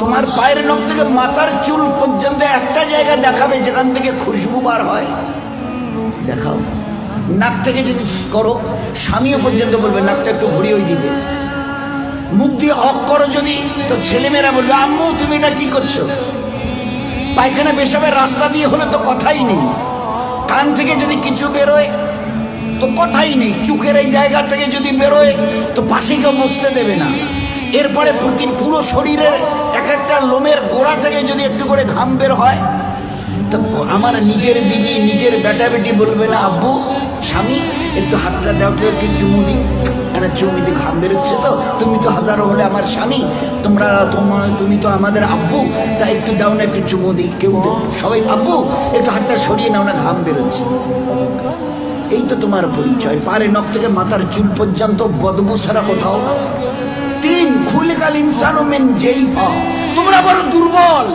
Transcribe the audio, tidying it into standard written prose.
তোমার পায়ের নখ থেকে মাথার চুল পর্যন্ত একটা জায়গা দেখাবে যেখান থেকে খুশবু বার হয়, দেখাও। নাক থেকে যদি করো, স্বামীও পর্যন্ত বলবে নাকটা একটু ঘুরিয়ে দিবে। মুখ দিয়ে অক করো যদি, তো ছেলেমেয়েরা বলবে আম্মু তুমি এটা কি করছো। পায়খানা পেশাবের রাস্তা দিয়ে হলে তো কথাই নেই। কান থেকে যদি কিছু বেরোয় তো কথাই নেই। চোখের এই জায়গা থেকে যদি বেরোয় তো পাশে কেউ বসতে দেবে না। এরপরে পুরো শরীরের এক একটা লোমের গোড়া থেকে যদি একটু করে ঘাম বের হয়, তো আমার নিজের বিবি নিজের বেটা বেটি বলবে না আব্বু স্বামী একটু হাতটা দাও তো, একটু চুমু দিই, চুমু দিয়ে ঘাম বেরোচ্ছে তো, তুমি তো হাজারো হলে আমার স্বামী, তুমি তো আমাদের আব্বু, তাই একটু দাও না, একটু চুমু দিই। কেউ সবাই আব্বু একটু হাতটা সরিয়ে নাও না, ঘাম বেরোচ্ছে। এই তো তোমার পরিচয়। পারে নখ থেকে মাথার চুল পর্যন্ত বদবু ছাড়া কোথাও। 3 খুলিকাল ইনসানু মিন জাইফা, তোমরা বড় দুর্বল।